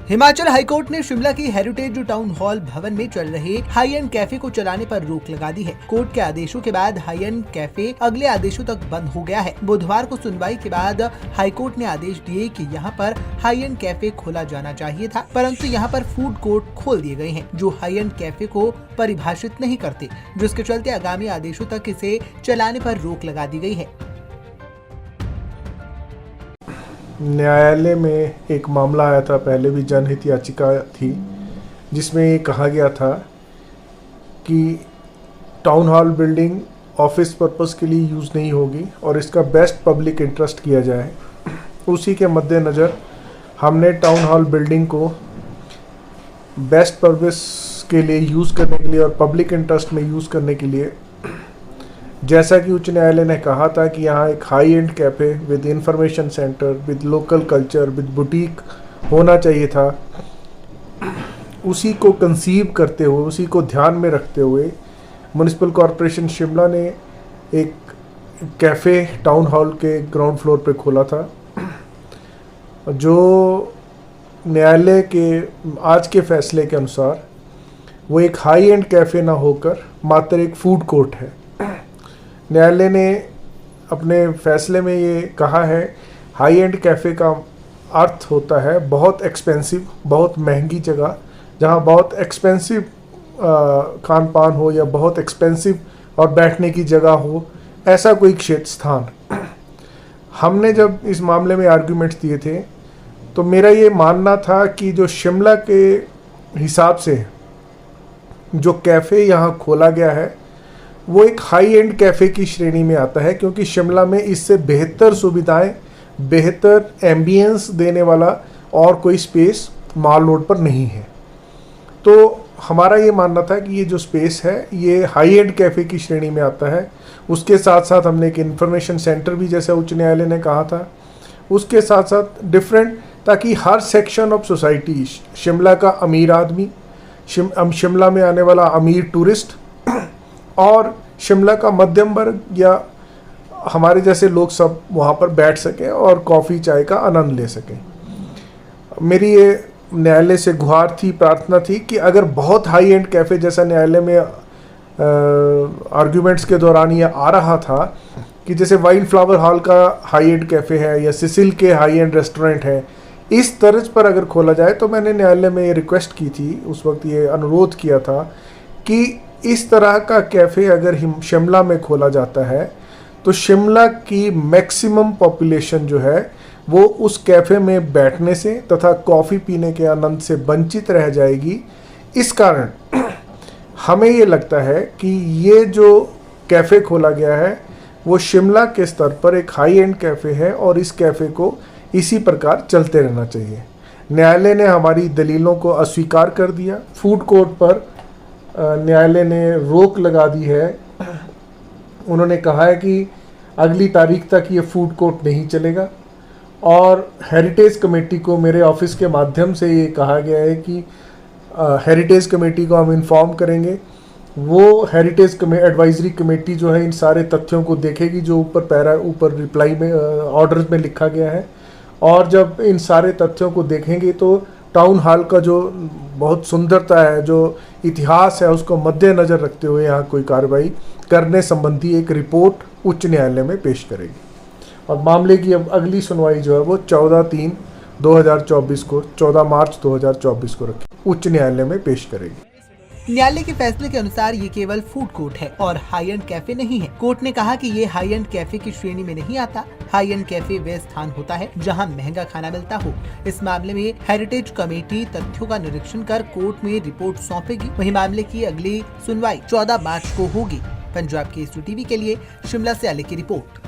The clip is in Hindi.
हिमाचल हाईकोर्ट ने शिमला की हेरिटेज टाउन हॉल भवन में चल रहे हाई एंड कैफे को चलाने पर रोक लगा दी है। कोर्ट के आदेशों के बाद हाई एंड कैफे अगले आदेशों तक बंद हो गया है। बुधवार को सुनवाई के बाद हाईकोर्ट ने आदेश दिए कि यहां पर हाई एंड कैफे खोला जाना चाहिए था, परंतु यहां पर फूड कोर्ट खोल दिए गए हैं जो हाई एंड कैफे को परिभाषित नहीं करते, जिसके चलते आगामी आदेशों तक इसे चलाने पर रोक लगा दी गई है। न्यायालय में एक मामला आया था, पहले भी जनहित याचिका थी, जिसमें ये कहा गया था कि town hall building office purpose के लिए यूज़ नहीं होगी और इसका बेस्ट पब्लिक इंटरेस्ट किया जाए। उसी के मद्देनज़र हमने टाउन हॉल बिल्डिंग को बेस्ट पर्पस के लिए यूज़ करने के लिए और पब्लिक इंटरेस्ट में यूज़ करने के लिए, जैसा कि उच्च न्यायालय ने कहा था कि यहाँ एक high and cafe with information centre, with local culture, with boutique होना चाहिए था, उसी को कंसीव करते हुए, उसी को ध्यान में रखते हुए म्युनिसिपल कॉरपोरेशन शिमला ने एक कैफ़े टाउन हॉल के ग्राउंड फ्लोर पे खोला था, जो न्यायालय के आज के फैसले के अनुसार वो एक हाई एंड कैफ़े ना होकर मात्र एक फूड कोर्ट है। न्यायालय ने अपने फैसले में ये कहा है, हाई एंड कैफ़े का अर्थ होता है बहुत एक्सपेंसिव, बहुत महंगी जगह, जहाँ बहुत एक्सपेंसिव खान पान हो या बहुत एक्सपेंसिव और बैठने की जगह हो, ऐसा कोई क्षेत्र स्थान। हमने जब इस मामले में आर्गुमेंट्स दिए थे तो मेरा ये मानना था कि जो शिमला के हिसाब से जो कैफ़े यहाँ खोला गया है वो एक हाई एंड कैफ़े की श्रेणी में आता है, क्योंकि शिमला में इससे बेहतर सुविधाएं, बेहतर एम्बियंस देने वाला और कोई स्पेस माल रोड पर नहीं है। तो हमारा ये मानना था कि ये जो स्पेस है ये हाई एंड कैफ़े की श्रेणी में आता है। उसके साथ साथ हमने एक इन्फॉर्मेशन सेंटर भी, जैसा उच्च न्यायालय ने कहा था, उसके साथ साथ डिफरेंट, ताकि हर सेक्शन ऑफ सोसाइटी, शिमला का अमीर आदमी, शिमला में आने वाला अमीर टूरिस्ट और शिमला का मध्यम वर्ग या हमारे जैसे लोग सब वहाँ पर बैठ सकें और कॉफ़ी चाय का आनंद ले सकें। मेरी ये न्यायालय से गुहार थी, प्रार्थना थी कि अगर बहुत हाई एंड कैफ़े, जैसा न्यायालय में आर्ग्यूमेंट्स के दौरान ये आ रहा था कि जैसे वाइल्ड फ्लावर हॉल का हाई एंड कैफ़े है या सिसिल के हाई एंड रेस्टोरेंट है, इस तर्ज पर अगर खोला जाए, तो मैंने न्यायालय में ये रिक्वेस्ट की थी, उस वक्त ये अनुरोध किया था कि इस तरह का कैफ़े अगर शिमला में खोला जाता है तो शिमला की मैक्सिमम पॉपुलेशन जो है वो उस कैफ़े में बैठने से तथा कॉफ़ी पीने के आनंद से वंचित रह जाएगी। इस कारण हमें ये लगता है कि ये जो कैफ़े खोला गया है वो शिमला के स्तर पर एक हाई एंड कैफ़े है और इस कैफ़े को इसी प्रकार चलते रहना चाहिए। न्यायालय ने हमारी दलीलों को अस्वीकार कर दिया। फूड कोर्ट पर न्यायालय ने रोक लगा दी है। उन्होंने कहा है कि अगली तारीख तक ये फूड कोर्ट नहीं चलेगा और हेरिटेज कमेटी को मेरे ऑफिस के माध्यम से ये कहा गया है कि हेरिटेज कमेटी को हम इन्फॉर्म करेंगे। वो हेरिटेज एडवाइजरी कमेटी जो है इन सारे तथ्यों को देखेगी जो ऊपर रिप्लाई में ऑर्डर में लिखा गया है, और जब इन सारे तथ्यों को देखेंगे तो टाउन हॉल का जो बहुत सुंदरता है, जो इतिहास है, उसको मद्देनज़र रखते हुए यहाँ कोई कार्रवाई करने संबंधी एक रिपोर्ट उच्च न्यायालय में पेश करेगी। और मामले की अब अगली सुनवाई जो है वो 14/3/2024 को 14 मार्च 2024 को रखी उच्च न्यायालय में पेश करेगी। न्यायालय के फैसले के अनुसार ये केवल फूड कोर्ट है और हाई एंड कैफे नहीं है। कोर्ट ने कहा कि ये हाई एंड कैफे की श्रेणी में नहीं आता। हाई एंड कैफे वे स्थान होता है जहां महंगा खाना मिलता हो। इस मामले में हेरिटेज कमेटी तथ्यों का निरीक्षण कर कोर्ट में रिपोर्ट सौंपेगी। वहीं मामले की अगली सुनवाई 14 मार्च को होगी। पंजाब केसरी टीवी के लिए शिमला से अली की रिपोर्ट।